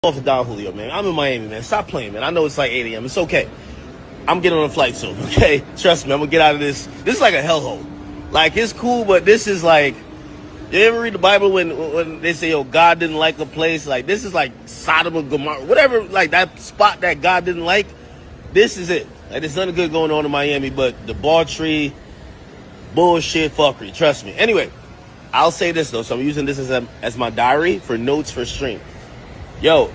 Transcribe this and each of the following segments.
off of Don Julio, man. I'm in Miami, man. Stop playing, man. I know it's like 8 a.m. It's okay. I'm getting on a flight soon, okay? Trust me, I'm gonna get out of this. This is like a hellhole. Like, it's cool, but this is like, you ever read the Bible when they say, yo, God didn't like a place? Like, this is like Sodom and Gomorrah, whatever, like that spot that God didn't like. This is it. Like, there's nothing good going on in Miami but debauchery, bullshit, fuckery. Trust me. Anyway, I'll say this, though. So I'm using this as my diary for notes for stream. Yo,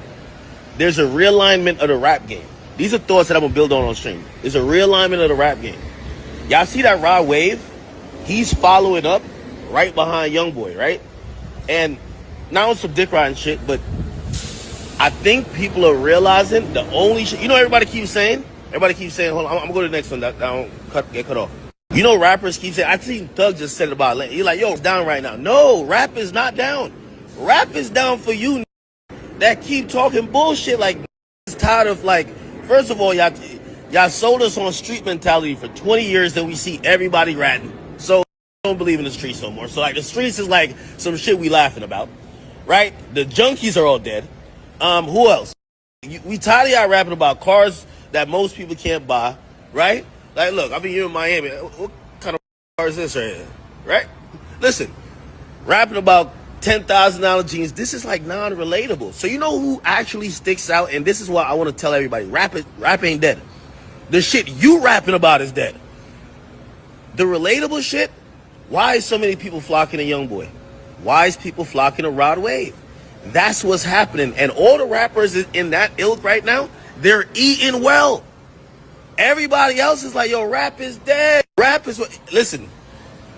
there's a realignment of the rap game. These are thoughts that I'm going to build on stream. There's a realignment of the rap game. Y'all see that Rod Wave? He's following up right behind YoungBoy, right? And not on some dick riding shit, but I think people are realizing the only shit. You know, everybody keeps saying, hold on, I'm going to go to the next one. That don't get cut off. You know, rappers keep saying, I seen Thug just said about it. He's like, yo, it's down right now. No, rap is not down. Rap is down for you that keep talking bullshit. Like, is tired of, like, first of all, y'all sold us on street mentality for 20 years that we see everybody ratting. So I don't believe in the streets no more. So, like, the streets is like some shit we laughing about, right? The junkies are all dead. Who else? We tired of y'all rapping about cars that most people can't buy, right? Like, look, I mean, you're in Miami. What kind of car is this right here, right? Listen, rapping about $10,000 jeans, this is like non-relatable. So you know who actually sticks out? And this is what I want to tell everybody. Rap ain't dead. The shit you rapping about is dead. The relatable shit, why is so many people flocking to YoungBoy? Why is people flocking to Rod Wave? That's what's happening. And all the rappers in that ilk right now, they're eating well. Everybody else is like, yo, rap is dead. Rap is what, listen,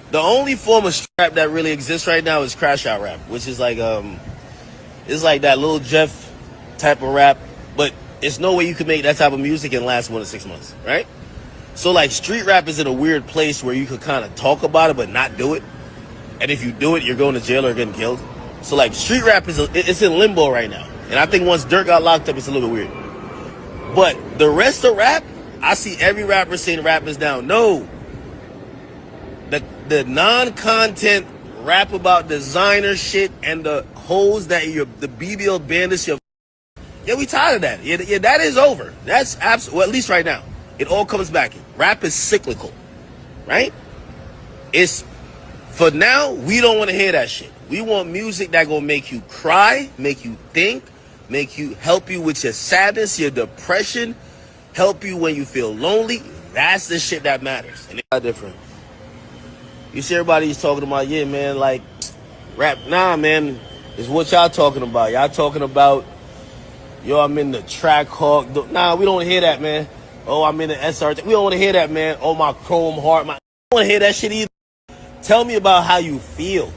the only form of rap that really exists right now is crash out rap, which is like, it's like that Lil Jeff type of rap, but it's no way you can make that type of music and last more than 6 months, right? So like street rap is in a weird place where you could kind of talk about it, but not do it. And if you do it, you're going to jail or getting killed. So like street rap it's in limbo right now. And I think once Dirt got locked up, it's a little bit weird. But the rest of rap, I see every rapper saying rap is down. No. The non-content rap about designer shit and the hoes that the BBL bandits, yeah, we tired of that. Yeah, that is over. That's absolutely, well, at least right now. It all comes back. Rap is cyclical, right? It's, for now, we don't want to hear that shit. We want music that gonna make you cry, make you think, help you with your sadness, your depression, help you when you feel lonely. That's the shit that matters. And it's different. You see everybody's talking about, yeah, man, like, rap. Nah, man, it's what y'all talking about. Y'all talking about, yo, I'm in the track hawk. Nah, we don't want to hear that, man. Oh, I'm in the SRT. We don't want to hear that, man. Oh, my chrome heart. I don't want to hear that shit either. Tell me about how you feel.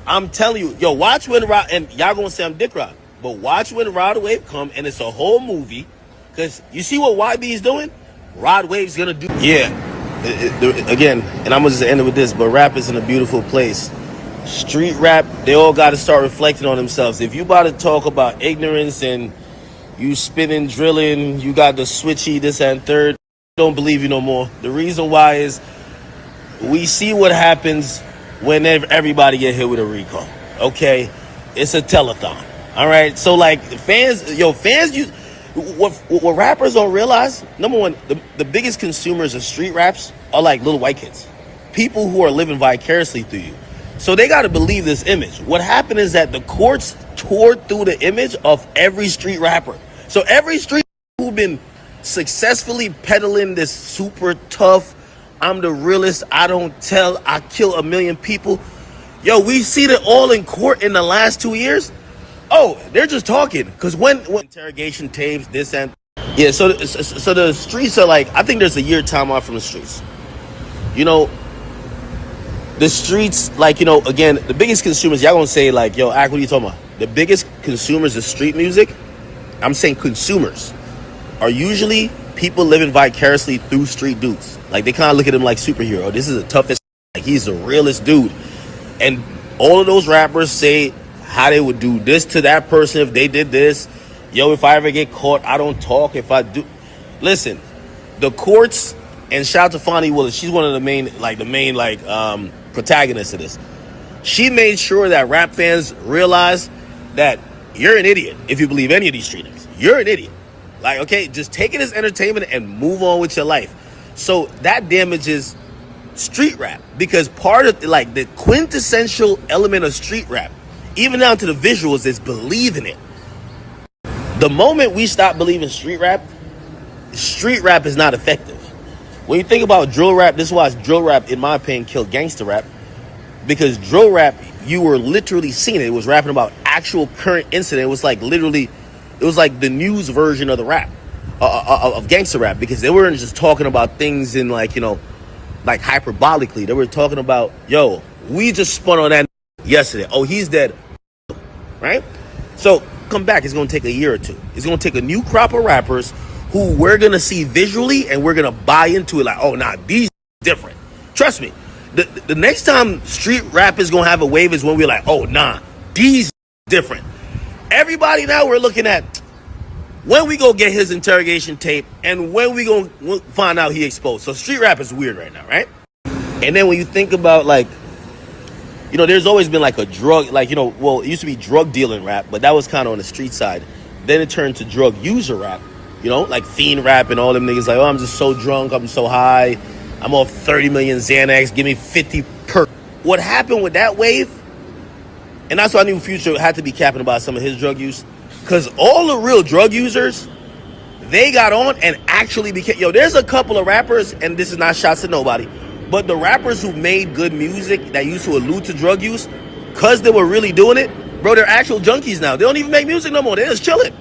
I'm telling you, yo, watch when Rod, and y'all gonna say I'm dick rod, but watch when Rod Wave come, and it's a whole movie, because you see what YB is doing? Rod Wave's gonna do. Yeah, again, and I'm gonna just end it with this, but rap is in a beautiful place. Street rap, they all gotta start reflecting on themselves. If you about to talk about ignorance and you spinning, drilling, you got the switchy, this and third, don't believe you no more. The reason why is we see what happens whenever everybody get hit with a recall. Okay, it's a telethon. All right, so like fans, what rappers don't realize, number one, the biggest consumers of street raps are like little white kids, people who are living vicariously through you. So they got to believe this image. What happened is that the courts tore through the image of every street rapper. So every street who've been successfully peddling this super tough, I'm the realest, I don't tell, I kill a million people. Yo, we see it all in court in the last 2 years. Oh, they're just talking. Because when interrogation tapes, this and... Yeah, so the streets are like... I think there's a year time off from the streets. You know, the streets, like, you know, again, the biggest consumers, y'all gonna say, like, yo, Ak, what are you talking about? The biggest consumers of street music, I'm saying consumers, are usually people living vicariously through street dudes. Like, they kind of look at him like superhero. This is the toughest, like, he's the realest dude. And all of those rappers say how they would do this to that person if they did this. Yo, if I ever get caught, I don't talk. If I do, listen, the courts, and shout out to Fonnie Willis, she's one of the main protagonists of this. She made sure that rap fans realize that you're an idiot if you believe any of these street niggas. You're an idiot. Like, okay, just take it as entertainment and move on with your life. So that damages street rap, because part of like the quintessential element of street rap, even down to the visuals, is believing it. The moment we stop believing street rap is not effective. When you think about drill rap, this is why drill rap, in my opinion, killed gangster rap. Because drill rap, you were literally seeing it. It was rapping about actual current incident. It was like literally, it was like the news version of the rap, of gangster rap. Because they weren't just talking about things in like, you know, like hyperbolically. They were talking about, yo, we just spun on that yesterday. Oh, he's dead. Right? So come back. It's going to take a year or two. It's going to take a new crop of rappers who we're going to see visually and we're going to buy into it. Like, oh, nah, these different. Trust me. The next time street rap is going to have a wave is when we're like, oh, nah, these different. Everybody now we're looking at when we go get his interrogation tape and when we go find out he exposed. So street rap is weird right now, right? And then when you think about, like, you know, there's always been like a drug, like, you know, well, it used to be drug dealing rap, but that was kind of on the street side. Then it turned to drug user rap, you know, like fiend rap and all them niggas like, oh, I'm just so drunk, I'm so high, I'm off 30 million Xanax, give me 50 per. What happened with that wave, and that's why I knew Future had to be capping about some of his drug use, because all the real drug users, they got on and actually became, yo, there's a couple of rappers, and this is not shots at nobody, but the rappers who made good music that used to allude to drug use, because they were really doing it, bro, they're actual junkies now. They don't even make music no more. They're just chilling.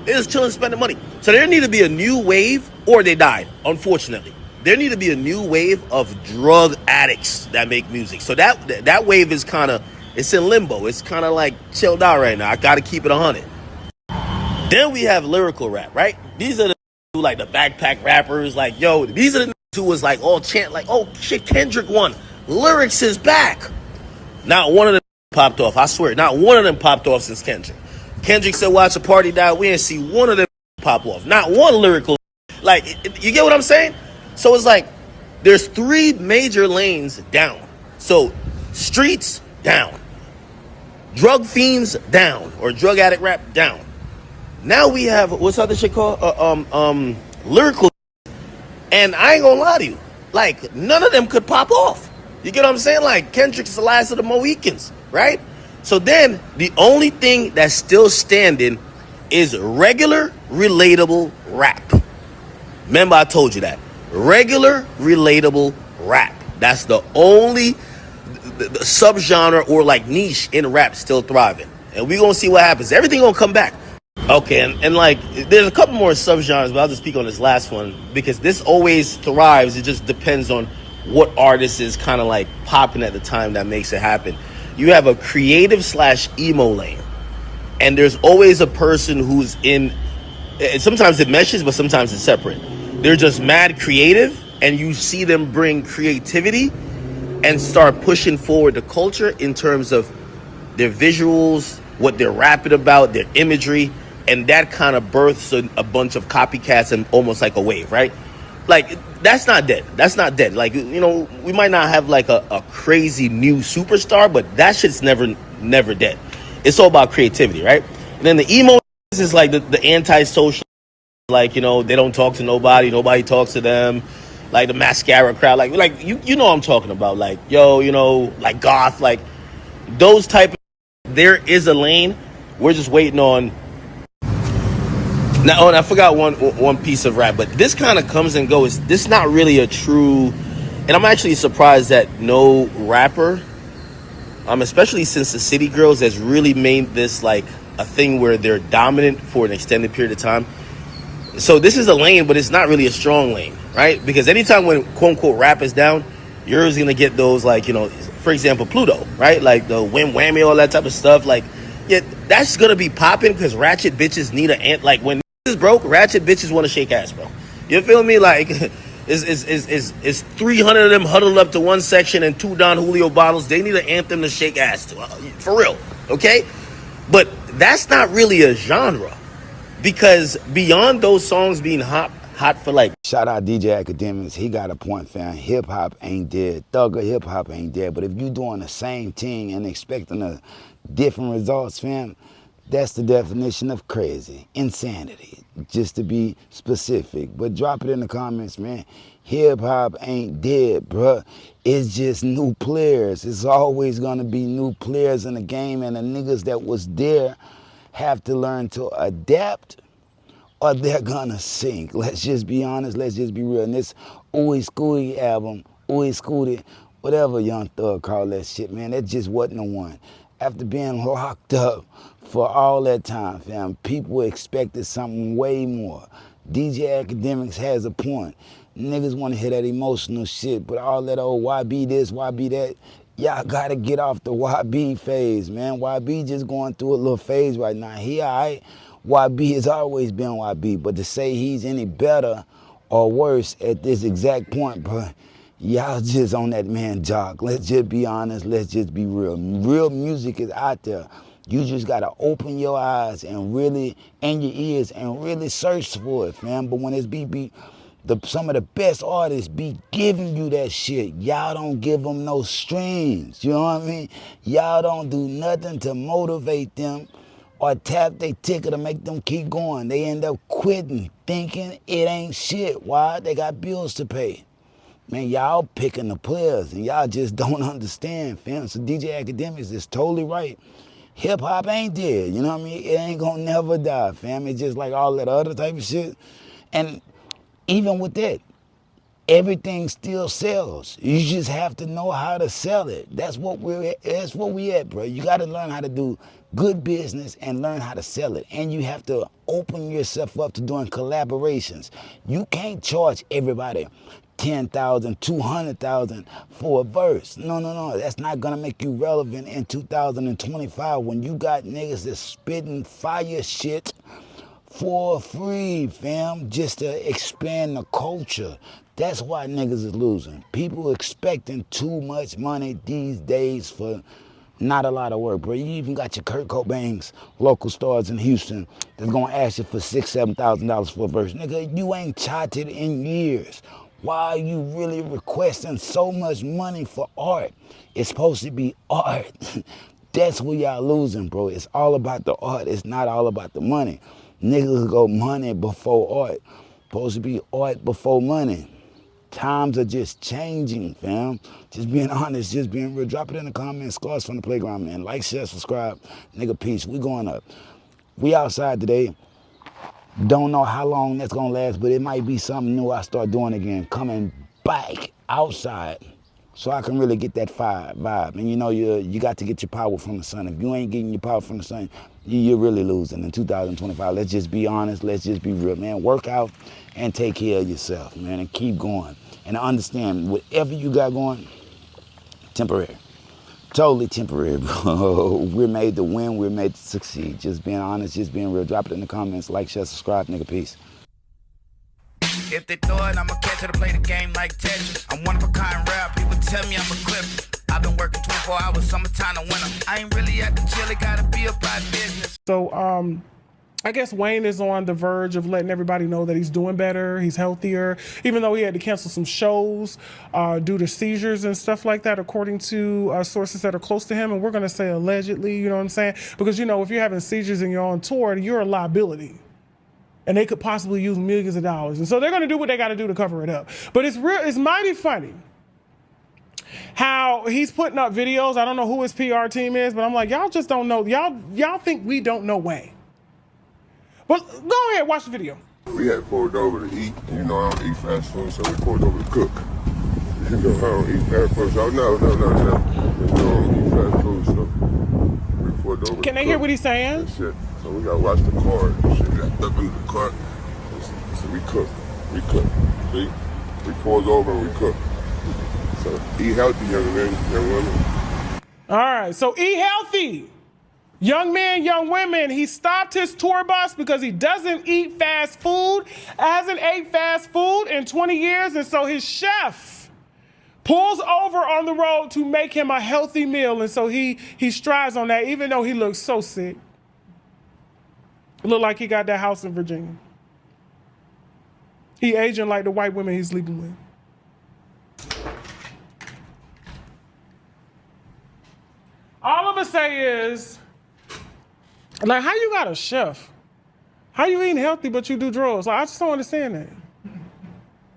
They're just chilling, spending money. So there need to be a new wave, or they died, unfortunately. There need to be a new wave of drug addicts that make music. So that wave is kind of, it's in limbo. It's kind of like chilled out right now. I got to keep it 100. Then we have lyrical rap, right? These are the who like the backpack rappers. Like, yo, these are the who was like all chant, like, oh shit, Kendrick won. Lyrics is back. Not one of them popped off. I swear, not one of them popped off since Kendrick. Kendrick said, watch a party die. We didn't see one of them pop off. Not one lyrical. Like, you get what I'm saying? So it's like, there's 3 major lanes down. So streets, down. Drug fiends, down. Or drug addict rap, down. Now we have, what's other shit called? Lyrical. And I ain't gonna lie to you. Like, none of them could pop off. You get what I'm saying? Like, Kendrick's the last of the Mohicans, right? So then, the only thing that's still standing is regular, relatable rap. Remember, I told you that. Regular, relatable rap. That's the only the subgenre or like niche in rap still thriving. And we're going to see what happens. Everything going to come back. Okay, and like, there's a couple more subgenres, but I'll just speak on this last one because this always thrives. It just depends on what artist is kind of like popping at the time that makes it happen. You have a creative / emo lane, and there's always a person who's in, and sometimes it meshes, but sometimes it's separate. They're just mad creative, and you see them bring creativity and start pushing forward the culture in terms of their visuals, what they're rapping about, their imagery, and that kind of births a bunch of copycats and almost like a wave, right? Like, that's not dead. That's not dead. Like, you know, we might not have like a crazy new superstar, but that shit's never dead. It's all about creativity, right? And then the emo is like the anti-social, like, you know, they don't talk to nobody talks to them. Like the mascara crowd, like you know what I'm talking about. Like, yo, you know, like goth, like those type of, there is a lane. We're just waiting on. Now, I forgot one piece of rap, but this kind of comes and goes. This is not really a true, and I'm actually surprised that no rapper, especially since the City Girls, has really made this like a thing where they're dominant for an extended period of time. So this is a lane, but it's not really a strong lane, right? Because anytime when quote unquote rap is down, you're always gonna get those, like, you know, for example, Pluto, right? Like the Wham Whammy, all that type of stuff. Like, yeah, that's gonna be popping because ratchet bitches need an ant. Like when is broke, ratchet bitches want to shake ass, bro. You feel me? Like, is 300 of them huddled up to one section and 2 Don Julio bottles? They need an anthem to shake ass to, for real, okay? But that's not really a genre. Because beyond those songs being hot for like... Shout out DJ Akademiks. He got a point, fam. Hip-hop ain't dead. Thugger hip-hop ain't dead. But if you doing the same thing and expecting a different results, fam, That's the definition of crazy. Insanity, just to be specific. But drop it in the comments, man. Hip-hop ain't dead, bruh. It's just new players. It's always gonna be new players in the game, and the niggas that was there have to learn to adapt or they're gonna sink. Let's just be honest, let's just be real. And this Ooey Scooey album, Ooey Scooty, whatever Young Thug called that shit, man, that just wasn't the one. After being locked up for all that time, fam, people expected something way more. DJ Akademiks has a point. Niggas want to hear that emotional shit, but all that old YB this, YB that, y'all gotta get off the YB phase, man. YB just going through a little phase right now. He all right. YB has always been YB, but to say he's any better or worse at this exact point, bro, y'all just on that man jock. Let's just be honest. Let's just be real. Real music is out there. You just gotta open your eyes and really, and your ears, and really search for it, fam. But when it's some of the best artists be giving you that shit, y'all don't give them no strings. You know what I mean? Y'all don't do nothing to motivate them or tap their ticket to make them keep going. They end up quitting, thinking it ain't shit. Why? They got bills to pay. Man, y'all picking the players, and y'all just don't understand, fam. So DJ Akademiks is totally right. Hip-hop ain't dead, you know what I mean? It ain't gonna never die, fam. It's just like all that other type of shit. And even with that, everything still sells. You just have to know how to sell it. That's what we at, bro. You gotta learn how to do good business and learn how to sell it. And you have to open yourself up to doing collaborations. You can't charge everybody 10,000, 200,000 for a verse. No. That's not gonna make you relevant in 2025 when you got niggas that's spitting fire shit for free, fam, just to expand the culture. That's why niggas is losing. People expecting too much money these days for not a lot of work, bro. You even got your Kurt Cobain's local stars in Houston that's gonna ask you for $6,000, $7,000 for a verse. Nigga, you ain't charted in years. Why are you really requesting so much money for art? It's supposed to be art. That's where y'all losing, bro. It's all about the art. It's not all about the money. Niggas go money before art. Supposed to be art before money. Times are just changing, fam. Just being honest, just being real. Drop it in the comments. Scars from the playground, man. Like, share, subscribe. Nigga, peace. We going up. We outside today. Don't know how long that's gonna last, but it might be something new I start doing again. Coming back outside so I can really get that vibe. And you know, you got to get your power from the sun. If you ain't getting your power from the sun, you're really losing in 2025. Let's just be honest. Let's just be real, man. Work out and take care of yourself, man, and keep going. And understand, whatever you got going, temporary. Totally temporary, bro. We're made to win. We're made to succeed. Just being honest, just being real. Drop it in the comments. Like, share, subscribe. Nigga, peace. If they throw it, I'ma catch it to play the game like Tetris. I'm one of a kind rap. People tell me I'm a clip. I've been working 24 hours, summertime to winter. I ain't really at the chill. It gotta be about business. So, I guess Wayne is on the verge of letting everybody know that he's doing better, he's healthier, even though he had to cancel some shows due to seizures and stuff like that, according to sources that are close to him. And we're going to say allegedly, you know what I'm saying? Because, you know, if you're having seizures and you're on tour, you're a liability. And they could possibly use millions of dollars. And so they're going to do what they got to do to cover it up. But it's mighty funny how he's putting up videos. I don't know who his PR team is, but I'm like, y'all just don't know. Y'all think we don't know Wayne. But go ahead, watch the video. We had pulled over to eat. You know, I don't eat fast food, so we pulled over to cook. You know, I don't eat fast food, so no. You know, I don't eat fast food, so we pulled over. Can they hear what he's saying? And shit. So we gotta watch the car and shit. We got stuck in the car. So we cook. See? We pulled over and we cook. So eat healthy, young men, young women. All right, so eat healthy. Young men, young women, he stopped his tour bus because he doesn't eat fast food, hasn't ate fast food in 20 years, and so his chef pulls over on the road to make him a healthy meal, and so he strives on that, even though he looks so sick. Look like he got that house in Virginia. He aging like the white women he's sleeping with. All I'm gonna say is, Like, how you got a chef? How you eating healthy but you do drugs? Like, I just don't understand that.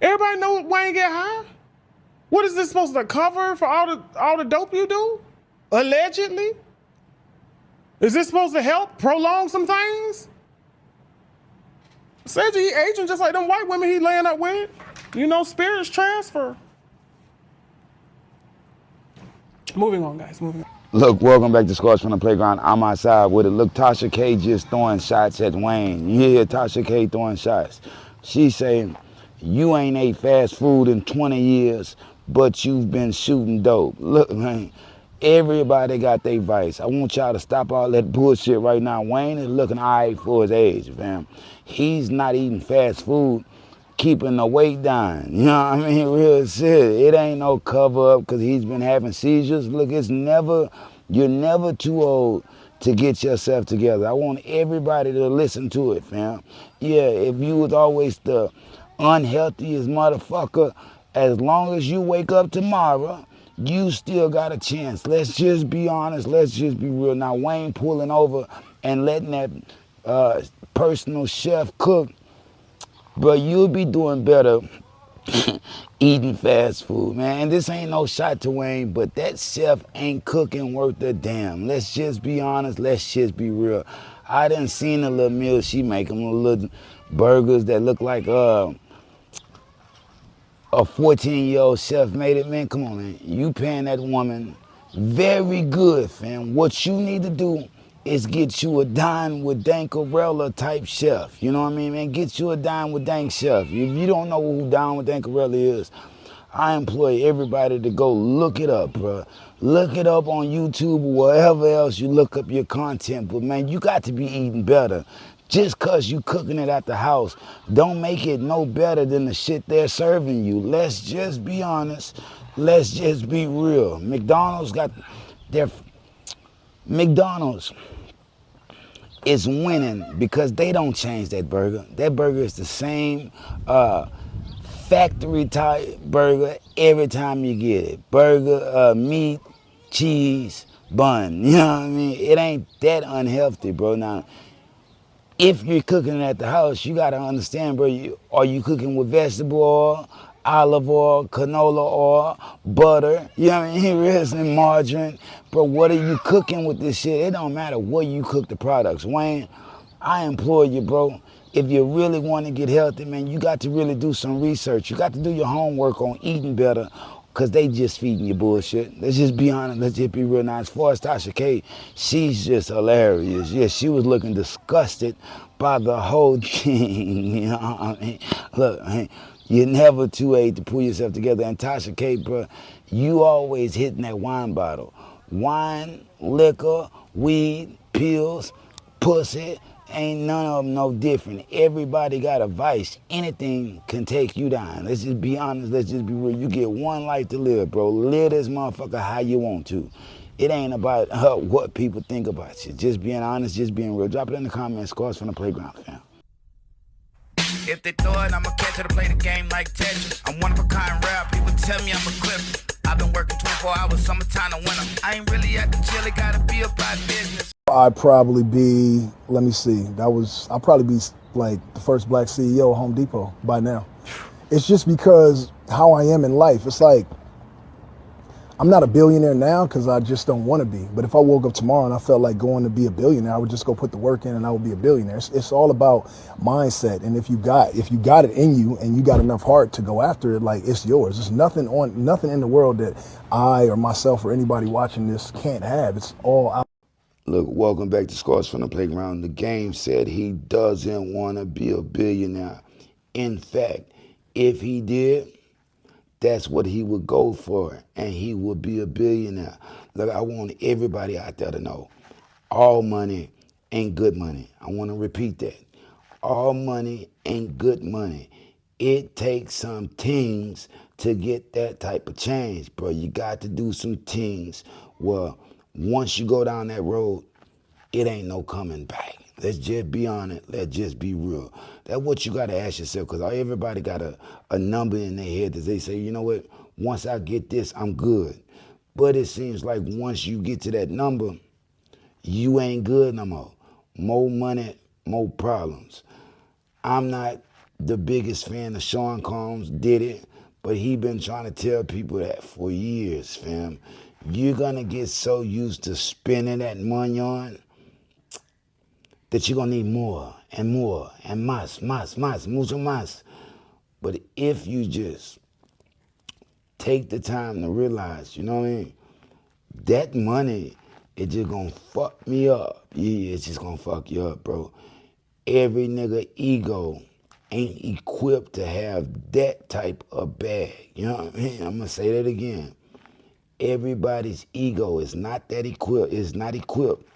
Everybody know Wayne get high? What is this supposed to cover for all the dope you do? Allegedly? Is this supposed to help prolong some things? Said he aging just like them white women he laying up with. You know, spirits transfer. Moving on, guys, moving on. Look, welcome back to Scores from the Playground. I'm outside with it. Look, Tasha K just throwing shots at Wayne. You hear Tasha K throwing shots. She's saying, you ain't ate fast food in 20 years, but you've been shooting dope. Look, man, everybody got their vice. I want y'all to stop all that bullshit right now. Wayne is looking all right for his age, fam. He's not eating fast food, keeping the weight down. You know what I mean? Real shit. It ain't no cover up because he's been having seizures. Look, you're never too old to get yourself together. I want everybody to listen to it, fam. Yeah, if you was always the unhealthiest motherfucker, as long as you wake up tomorrow, you still got a chance. Let's just be honest. Let's just be real. Now, Wayne pulling over and letting that personal chef cook, but you'll be doing better eating fast food, man. And this ain't no shot to Wayne, but that chef ain't cooking worth a damn. Let's just be honest. Let's just be real. I done seen the little meal she make them, little burgers that look like a 14-year-old chef made it, man. Come on, man. You paying that woman very good, fam. What you need to do is get you a dine with Dankarella type chef. You know what I mean, man? Get you a dine with Dank chef. If you don't know who Dine with Dankarella is, I employ everybody to go look it up, bro. Look it up on YouTube or wherever else you look up your content. But, man, you got to be eating better. Just because you cooking it at the house don't make it no better than the shit they're serving you. Let's just be honest. Let's just be real. McDonald's is winning because they don't change that burger. That burger is the same factory type burger every time you get it. Burger, meat, cheese, bun. You know what I mean? It ain't that unhealthy, bro. Now, if you're cooking it at the house, you gotta understand, bro, are you cooking with vegetable oil, olive oil, canola oil, butter, you know what I mean, resin, margarine. Bro, what are you cooking with this shit? It don't matter where you cook the products. Wayne, I implore you, bro, if you really want to get healthy, man, you got to really do some research. You got to do your homework on eating better, because they just feeding you bullshit. Let's just be honest. Let's just be real. Now, as far as Tasha K, she's just hilarious. Yeah, she was looking disgusted by the whole thing. You know what I mean? Look, man, you're never too old to pull yourself together. And Tasha K, bro, you always hitting that wine bottle. Wine, liquor, weed, pills, pussy, ain't none of them no different. Everybody got a vice. Anything can take you down. Let's just be honest. Let's just be real. You get one life to live, bro. Live this motherfucker how you want to. It ain't about what people think about you. Just being honest, just being real. Drop it in the comments. Scores from the Playground, fam. If they throw it, I'ma catch it to play the game like Tetris. I'm one of a kind rare. People tell me I'm a clip. I've been working 24 hours, summertime to winter. I ain't really at the chill, it gotta be about business. I'd probably be, let me see, I'll probably be like the first black CEO of Home Depot by now. It's just because how I am in life. It's like, I'm not a billionaire now because I just don't want to be. But if I woke up tomorrow and I felt like going to be a billionaire, I would just go put the work in and I would be a billionaire. It's all about mindset. And if you got it in you and you got enough heart to go after it, like, it's yours. There's nothing in the world that I or myself or anybody watching this can't have. It's all out. Look, welcome back to Scores from the Playground. The game said he doesn't want to be a billionaire. In fact, if he did, that's what he would go for, and he would be a billionaire. Look, I want everybody out there to know, all money ain't good money. I want to repeat that. All money ain't good money. It takes some things to get that type of change, bro. You got to do some things where once you go down that road, it ain't no coming back. Let's just be honest. Let's just be real. That's what you got to ask yourself, because everybody got a number in their head that they say, you know what, once I get this, I'm good. But it seems like once you get to that number, you ain't good no more. More money, more problems. I'm not the biggest fan of Sean Combs, did it, but he been trying to tell people that for years, fam. You're gonna get so used to spending that money on that you're gonna need more and more and más, mucho más. But if you just take the time to realize, you know what I mean? That money is just gonna fuck me up. Yeah, it's just gonna fuck you up, bro. Every nigga ego ain't equipped to have that type of bag. You know what I mean? I'm gonna say that again. Everybody's ego is not that equipped, is not equipped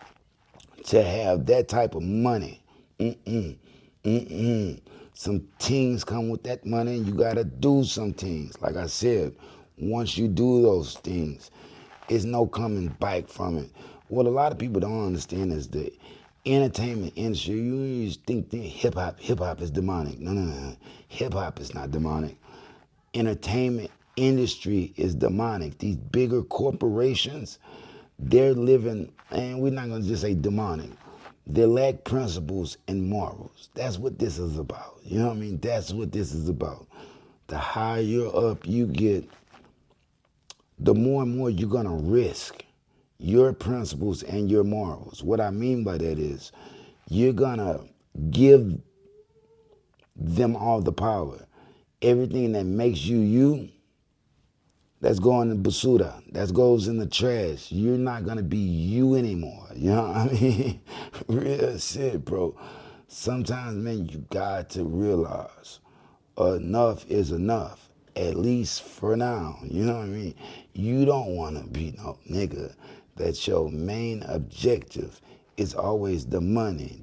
to have that type of money. Some things come with that money and you gotta do some things. Like I said, once you do those things, it's no coming back from it. What a lot of people don't understand is the entertainment industry. You just think hip hop is demonic. No. Hip hop is not demonic. Entertainment industry is demonic. These bigger corporations, they're living, and we're not gonna just say demonic. They lack principles and morals. That's what this is about. You know what I mean? That's what this is about. The higher up you get, the more and more you're gonna risk your principles and your morals. What I mean by that is you're gonna give them all the power. Everything that makes you you, that's going in basura. That goes in the trash. You're not gonna be you anymore. You know what I mean? Real shit, bro. Sometimes, man, you got to realize enough is enough. At least for now. You know what I mean? You don't wanna be no nigga that your main objective is always the money.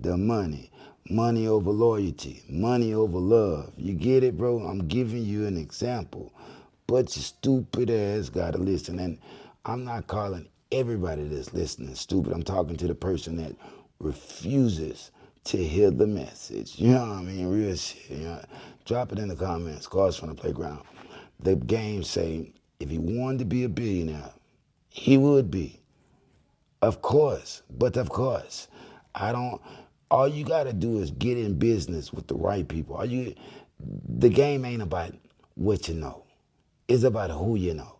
Money over loyalty, money over love. You get it, bro? I'm giving you an example. But your stupid ass gotta listen. And I'm not calling everybody that's listening stupid. I'm talking to the person that refuses to hear the message. You know what I mean? Real shit. You know? Drop it in the comments. Cars from the playground. The game say if he wanted to be a billionaire, he would be. Of course. But of course. All you gotta do is get in business with the right people. The game ain't about what you know. It's about who you know.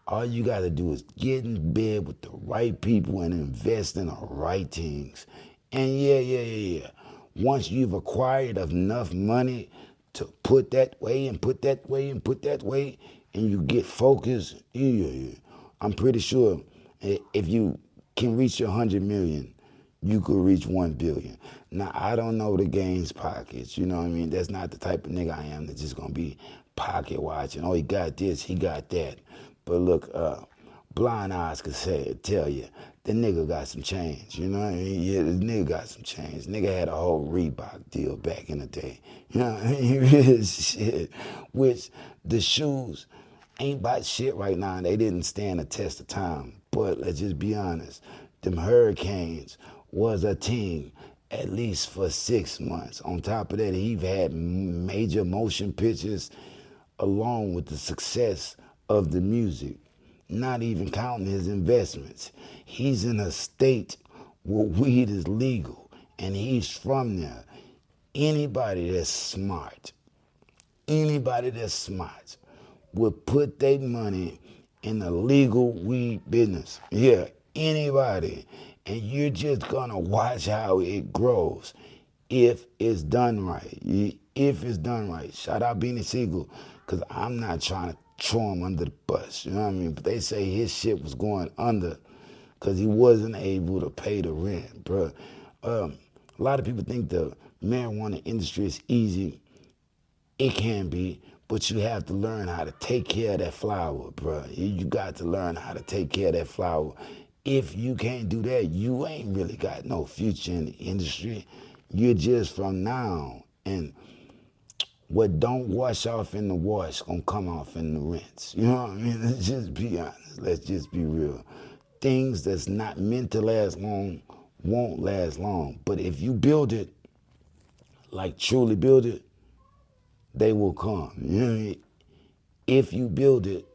All you got to do is get in bed with the right people and invest in the right things. And yeah. Once you've acquired enough money to put that way and put that way and put that way, and you get focused, I'm pretty sure if you can reach 100 million, you could reach 1 billion. Now, I don't know the game's pockets, you know what I mean? That's not the type of nigga I am that's just gonna be pocket watching. Oh, he got this, he got that. But look, blind eyes could tell you, the nigga got some change, you know what I mean? Yeah, the nigga got some change. Nigga had a whole Reebok deal back in the day. You know what I mean? Shit. Which the shoes ain't about shit right now. They didn't stand the test of time. But let's just be honest, them Hurricanes was a team at least for 6 months. On top of that, he's had major motion pictures along with the success of the music, not even counting his investments. He's in a state where weed is legal, and he's from there. Anybody that's smart would put their money in the legal weed business. Yeah, anybody. And you're just gonna watch how it grows if it's done right. If it's done right. Shout out Beanie Siegel, because I'm not trying to throw him under the bus, you know what I mean? But they say his shit was going under because he wasn't able to pay the rent, bro. A lot of people think the marijuana industry is easy. It can be, but you have to learn how to take care of that flower, bro. You got to learn how to take care of that flower. If you can't do that, you ain't really got no future in the industry. You're just from now. And what don't wash off in the wash gonna come off in the rinse. You know what I mean? Let's just be honest. Let's just be real. Things that's not meant to last long won't last long. But if you build it, like truly build it, they will come. You know what I mean? If you build it,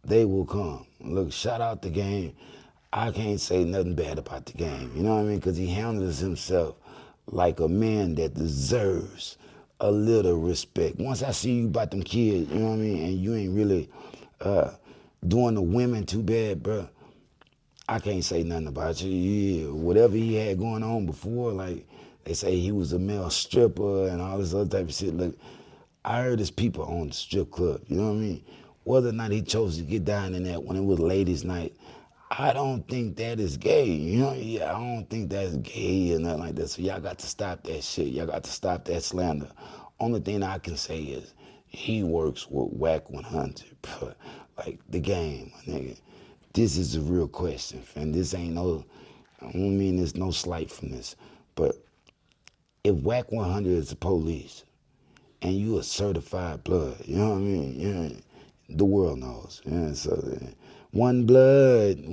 they will come. Look, shout out the game. I can't say nothing bad about the game, you know what I mean? Because he handles himself like a man that deserves a little respect. Once I see you about them kids, you know what I mean, and you ain't really doing the women too bad, bro, I can't say nothing about you. Yeah, whatever he had going on before, like they say he was a male stripper and all this other type of shit. Look, I heard his people own the strip club, you know what I mean? Whether or not he chose to get down in that when it was ladies' night, I don't think that is gay, you know? Yeah, I don't think that's gay or nothing like that. So y'all got to stop that shit. Y'all got to stop that slander. Only thing I can say is he works with Whack 100, bro. Like the game, my nigga. This is a real question, fam. This ain't no, I don't mean there's no slight from this, but if Whack 100 is the police and you a certified blood, you know what I mean? Yeah, the world knows. Yeah, so one blood.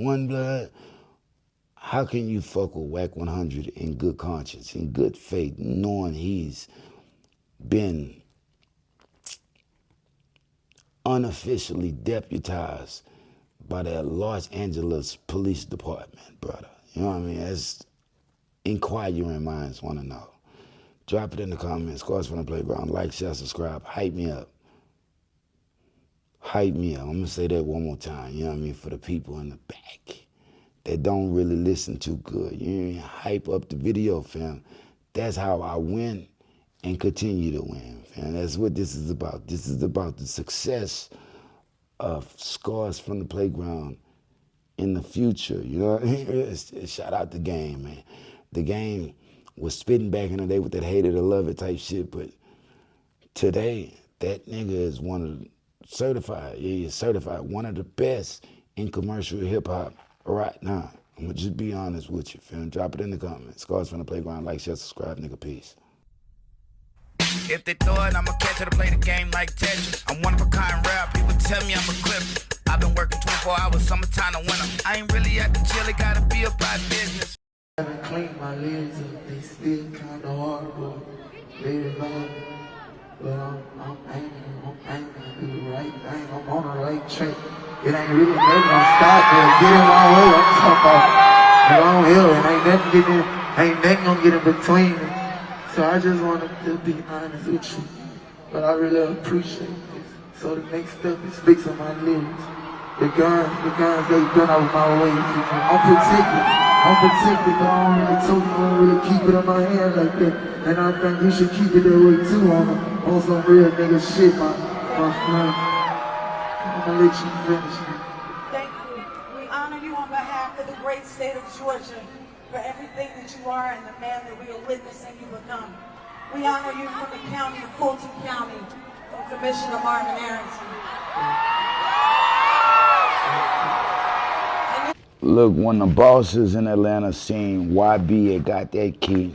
How can you fuck with Whack 100 in good conscience, in good faith, knowing he's been unofficially deputized by the Los Angeles Police Department, brother? You know what I mean? That's inquiring minds want to know. Drop it in the comments. Scores from the Playground. Like, share, subscribe. Hype me up. Hype me up. I'm going to say that one more time, you know what I mean, for the people in the back that don't really listen too good. You know what I mean? Hype up the video, fam. That's how I win and continue to win, fam. That's what this is about. This is about the success of Scars from the Playground in the future, you know what I mean? Shout out the game, man. The game was spitting back in the day with that hate it or love it type shit, but today, that nigga is one of the certified, yeah, he's certified, one of the best in commercial hip hop right now. I'm gonna just be honest with you, fam. Drop it in the comments. Scars from the Playground. Like, share, subscribe, nigga. Peace. If they throw it, I'ma catch it to play the game like Tetris. I'm one of a kind rap, people tell me I'm a clip. I've been working 24 hours, summertime to winter. I ain't really at the chill, it gotta be about business. I haven't cleaned my lids up, they still kinda horrible. They love me, but I'm aiming to do the right thing. I'm on the right track. It ain't really nothing gonna stop me. Get in my way, I'm talking about the long hill, and ain't nothing gonna get in between me. So I just wanted to be honest with you, but I really appreciate this. So the next step is fixing my lyrics. The guns, they been out of my way. I'm protected, but I don't really told you, I don't really keep it in my hand like that. And I think you should keep it that way too, on some real nigga shit, my friend. I'm gonna let you finish, man. Thank you. We honor you on behalf of the great state of Georgia for everything that you are and the man that we are witnessing you become. We honor you from the county of Fulton County, from Commissioner Marvin Arrington. Look, when the bosses in Atlanta seen YB had got that key,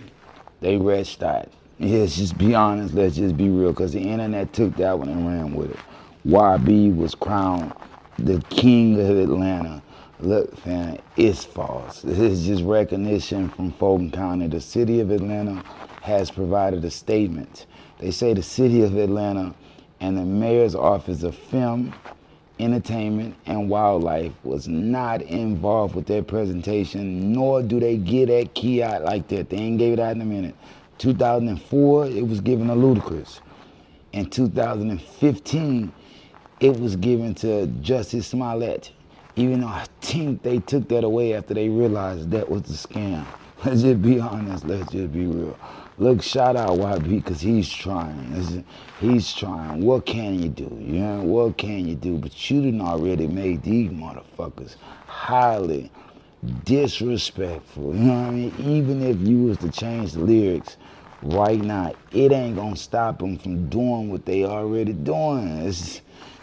they rest out. Let's just be honest, let's just be real, because the internet took that one and ran with it. YB was crowned the king of Atlanta. Look, fam, it's false. This is just recognition from Fulton County. The city of Atlanta has provided a statement. They say the city of Atlanta and the mayor's office of film, entertainment, and wildlife was not involved with their presentation, nor do they get that key out like that. They ain't gave it out in a minute. 2004, it was given to Ludacris. In 2015, it was given to Justice Smollett, even though I think they took that away after they realized that was a scam. Let's just be honest, let's just be real. Look, shout out YB, because he's trying. He's trying. What can you do? You know, what can you do? But you done already made these motherfuckers highly disrespectful. You know what I mean? Even if you was to change the lyrics right now, it ain't gonna stop them from doing what they already doing.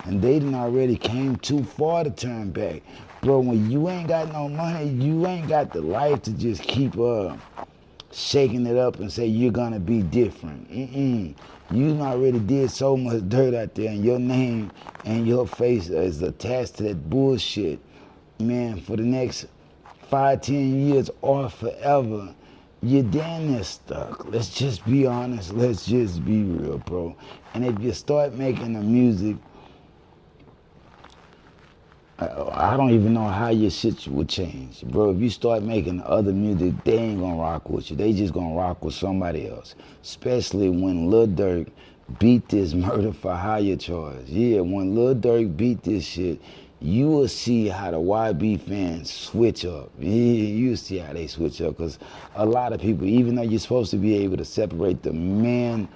And they done already came too far to turn back. Bro, when you ain't got no money, you ain't got the life to just keep shaking it up and say you're gonna be different. You already did so much dirt out there, and your name and your face is attached to that bullshit. Man, for the next 5, 10 years or forever, you're damn near stuck. Let's just be honest, let's just be real, bro. And if you start making the music I don't even know how your shit would change. Bro, if you start making other music, they ain't gonna rock with you. They just gonna rock with somebody else. Especially when Lil Durk beat this murder for hire charge. Yeah, when Lil Durk beat this shit, you will see how the YB fans switch up. Yeah, you'll see how they switch up. Because a lot of people, even though you're supposed to be able to separate the man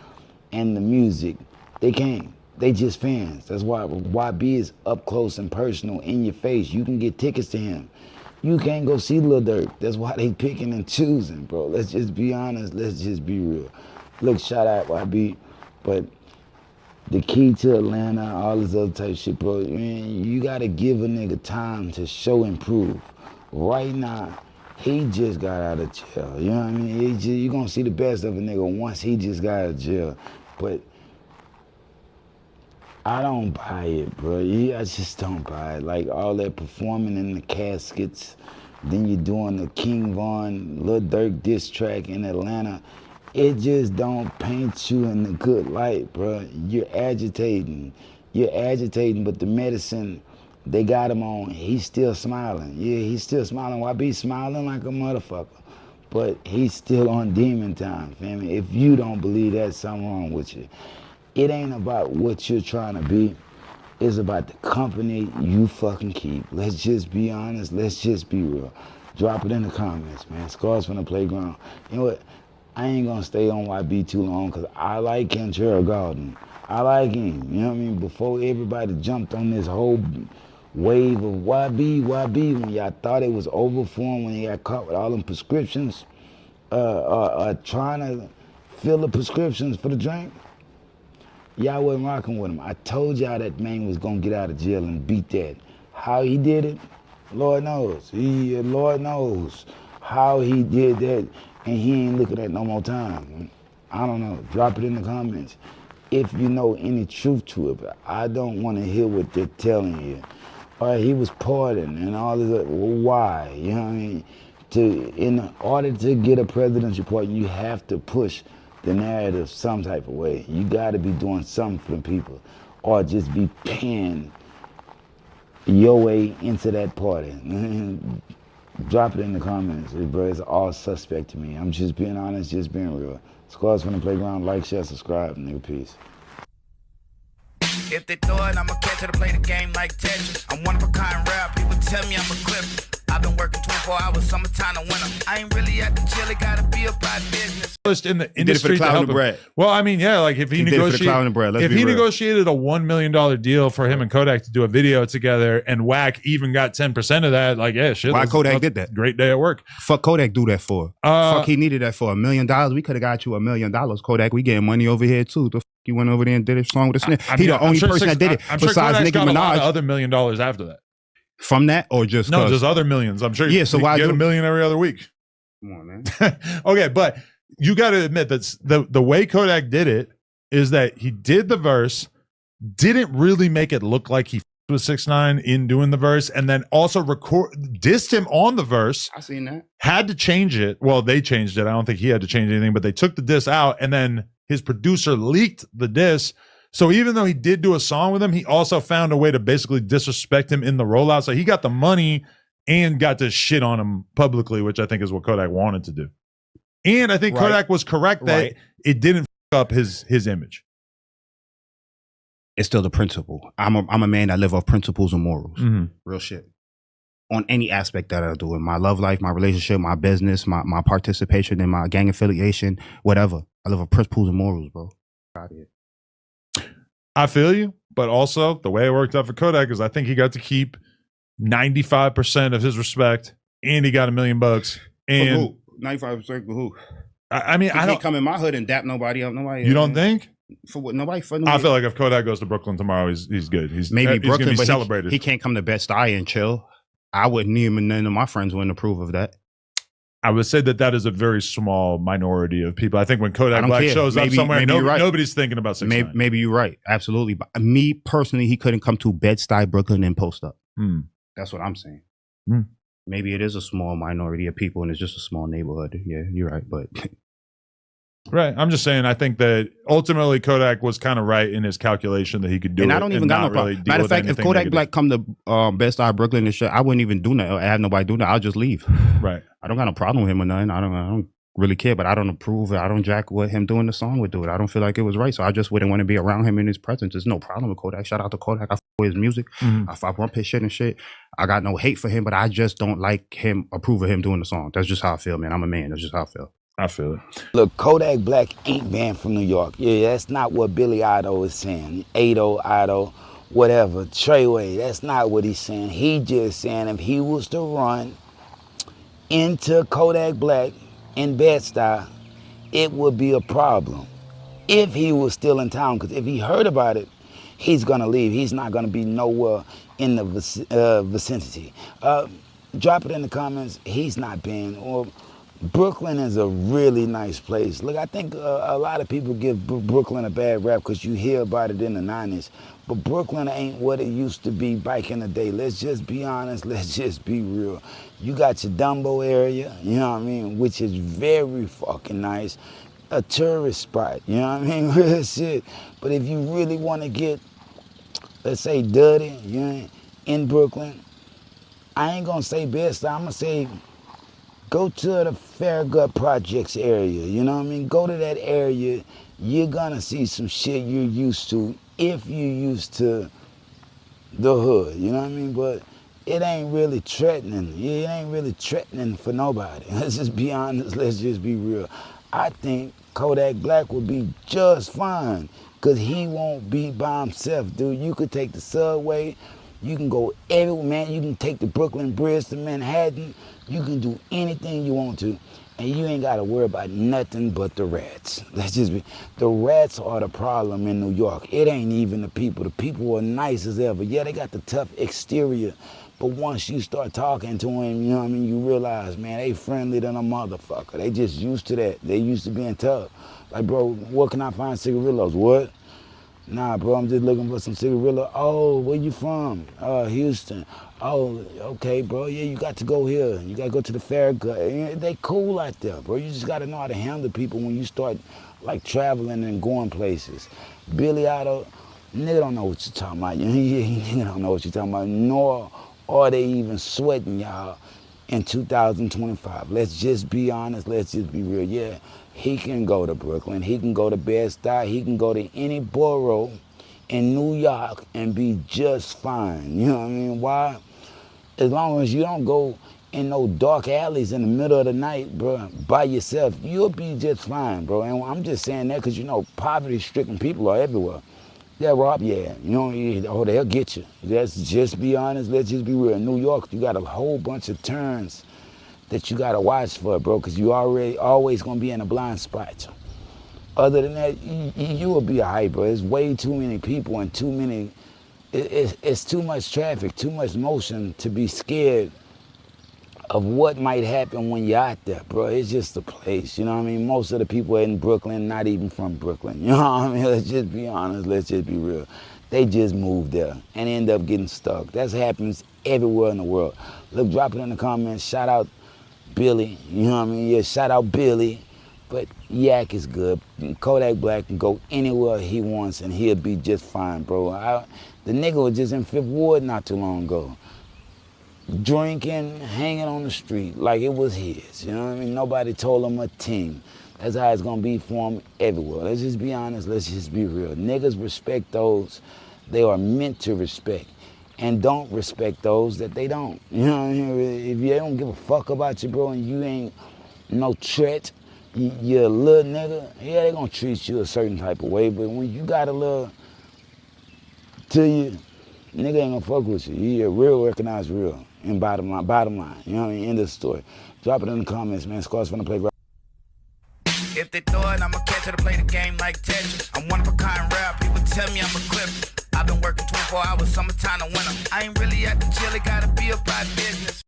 and the music, they can't. They just fans. That's why YB is up close and personal in your face. You can get tickets to him. You can't go see Lil Durk. That's why they picking and choosing, bro. Let's just be honest. Let's just be real. Look, shout out YB, but the key to Atlanta, all this other type of shit, bro, man, you gotta give a nigga time to show and prove. Right now, he just got out of jail. You know what I mean? You gonna see the best of a nigga once he just got out of jail. But I don't buy it, bro. I just don't buy it. Like all that performing in the caskets, then you're doing the King Von, Lil Durk diss track in Atlanta. It just don't paint you in a good light, bro. You're agitating, but the medicine they got him on, he's still smiling. Yeah, he's still smiling. YB smiling like a motherfucker. But he's still on demon time, family. If you don't believe that, something wrong with you. It ain't about what you're trying to be. It's about the company you fucking keep. Let's just be honest. Let's just be real. Drop it in the comments, man. Scars from the playground. You know what? I ain't gonna stay on YB too long because I like Kentrell Garden. I like him. You know what I mean? Before everybody jumped on this whole wave of YB, when y'all thought it was over for him when he got caught with all them prescriptions, trying to fill the prescriptions for the drink. Y'all wasn't rocking with him. I told y'all that man was gonna get out of jail and beat that. How he did it, Lord knows. Lord knows how he did that, and he ain't looking at no more time. I don't know. Drop it in the comments if you know any truth to it. But I don't want to hear what they're telling you. All right, he was pardoned and all this. Well, why? You know what I mean? In order to get a presidential pardon, you have to push the narrative some type of way. You gotta be doing something for the people, or just be paying your way into that party. Drop it in the comments, bro. It's all suspect to me. I'm just being honest, just being real. Scars from the playground. Like, share, subscribe, nigga. Peace. If they throw it, I'ma catch it to play the game like Tetris. I'm one of a kind rap, people tell me I'm a clip. I've been working 24 hours, summertime to winter. I ain't really at the chill, it gotta be about business. In the industry to help him. Well, I mean, yeah, like if he negotiated a $1 million deal for him and Kodak to do a video together, and Wack even got 10% of that, like, yeah, shit. Why Kodak did that? Great day at work. Fuck Kodak do that for? Fuck he needed that for $1 million. We could have got you $1 million, Kodak. We getting money over here too. The fuck you went over there and did a song with a snitch. He the only person that did it besides Nicki Minaj. A lot of other $1 million after that. From that, or just no, just other millions. I'm sure. Yeah, so why get $1 million every other week? Come on, man. Okay, but you got to admit that the way Kodak did it is that he did the verse, didn't really make it look like he was 6ix9ine in doing the verse, and then also dissed him on the verse. I seen that. Had to change it. Well, they changed it. I don't think he had to change anything, but they took the diss out, and then his producer leaked the diss. So even though he did do a song with him, he also found a way to basically disrespect him in the rollout. So he got the money and got to shit on him publicly, which I think is what Kodak wanted to do. And I think Kodak was correct that it didn't f up his image. It's still the principle. I'm a man that live off principles and morals. Real shit. On any aspect that I do, in my love life, my relationship, my business, my participation in my gang affiliation, whatever. I live off principles and morals, bro. Out here. I feel you, but also the way it worked out for Kodak is I think he got to keep 95% of his respect, and he got $1 million. And for who? 95% for who? I mean, I don't come in my hood and dap nobody up. Nobody. You don't think? For what? Nobody. For I feel like if Kodak goes to Brooklyn tomorrow, he's good. He's maybe Brooklyn, he's but celebrated. He can't come to Bed-Stuy and chill. I wouldn't even. None of my friends wouldn't approve of that. I would say that is a very small minority of people. I think when Kodak Black shows up somewhere, nobody's thinking about 6ix9ine. Maybe you're right. Absolutely. But me personally, he couldn't come to Bed-Stuy, Brooklyn, and post up. That's what I'm saying. Maybe it is a small minority of people, and it's just a small neighborhood. Yeah, you're right. But Right. I'm just saying, I think that ultimately Kodak was kind of right in his calculation that he could do it. And I don't even got no problem. Really Matter of fact, if Kodak negative. Black come to Best Eye Brooklyn and shit, I wouldn't even do that. I have nobody do that. I'll just leave. Right. I don't got no problem with him or nothing. I don't really care, but I don't approve it. I don't jack what him doing the song would do it. I don't feel like it was right. So I just wouldn't want to be around him in his presence. There's no problem with Kodak. Shout out to Kodak. I fuck with his music. I bump his shit and shit. I got no hate for him, but I just don't like him, approve of him doing the song. That's just how I feel, man. I'm a man. That's just how I feel. I feel it. Look, Kodak Black ain't banned from New York. Yeah, that's not what Billy Idol is saying. Idol, whatever, Treyway, that's not what he's saying. He just saying if he was to run into Kodak Black in Bed-Stuy, it would be a problem if he was still in town, because if he heard about it, he's gonna leave. He's not gonna be nowhere in the vicinity. Drop it in the comments. He's not banned. Or Brooklyn is a really nice place. Look, I think a lot of people give Brooklyn a bad rap because you hear about it in the 90s. But Brooklyn ain't what it used to be back in the day. Let's just be honest. Let's just be real. You got your Dumbo area, you know what I mean, which is very fucking nice. A tourist spot, you know what I mean, real shit. But if you really want to get, let's say, dirty, you know, in Brooklyn, I ain't gonna say Bed-Stuy, I'm gonna say go to the Farragut Projects area, you know what I mean? Go to that area, you're gonna see some shit you're used to if you're used to the hood, you know what I mean? But it ain't really threatening. It ain't really threatening for nobody. Let's just be honest, let's just be real. I think Kodak Black will be just fine because he won't be by himself, dude. You could take the subway, you can go everywhere, man. You can take the Brooklyn Bridge to Manhattan. You can do anything you want to, and you ain't got to worry about nothing but the rats. Let's just be, the rats are the problem in New York. It ain't even the people. The people are nice as ever. Yeah, they got the tough exterior, but once you start talking to them, you know what I mean, you realize, man, they friendly than a motherfucker. They just used to that. They used to being tough. Like, bro, where can I find cigarillos? What? Nah, bro, I'm just looking for some cigarillo. Oh, where you from? Houston. Oh, okay, bro. Yeah, you got to go here. You got to go to the Farragut. They cool out there, bro. You just got to know how to handle people when you start, like, traveling and going places. Billy Idol, nigga don't know what you're talking about. Nigga don't know what you're talking about, nor are they even sweating y'all in 2025. Let's just be honest. Let's just be real. Yeah, he can go to Brooklyn. He can go to Bed-Stuy. He can go to any borough in New York and be just fine. You know what I mean? Why? As long as you don't go in no dark alleys in the middle of the night, bro, by yourself, you'll be just fine, bro. And I'm just saying that because, you know, poverty-stricken people are everywhere. Yeah, Rob, yeah. You know, oh, they'll get you. Let's just be honest. Let's just be real. In New York, you got a whole bunch of turns that you got to watch for, bro, because you always going to be in a blind spot. Other than that, you will be all right, bro. There's way too many people and too many, it's too much traffic, too much motion to be scared of what might happen when you're out there, bro. It's just a place, you know what I mean? Most of the people in Brooklyn, not even from Brooklyn, you know what I mean? Let's just be honest, let's just be real. They just moved there and end up getting stuck. That happens everywhere in the world. Look, drop it in the comments. Shout out Billy, you know what I mean? Yeah, shout out Billy. But Yak is good. Kodak Black can go anywhere he wants and he'll be just fine, bro. The nigga was just in Fifth Ward not too long ago. Drinking, hanging on the street like it was his, you know what I mean? Nobody told him a thing. That's how it's gonna be for him everywhere. Let's just be honest, let's just be real. Niggas respect those they are meant to respect and don't respect those that they don't. You know what I mean? If they don't give a fuck about you, bro, and you ain't no threat, you're a little nigga, yeah, they gonna treat you a certain type of way, but when you got a little to you, nigga ain't gonna fuck with you. You're real, recognize real. And bottom line, you know what I mean? End of the story. Drop it in the comments, man. Squad's finna play. If they throw it, I'ma catch it to play the game like Tetris. I'm one of a kind rap, people tell me I'm a clip. I've been working 24 hours, summertime to winter. I ain't really at the chill, it gotta be about business.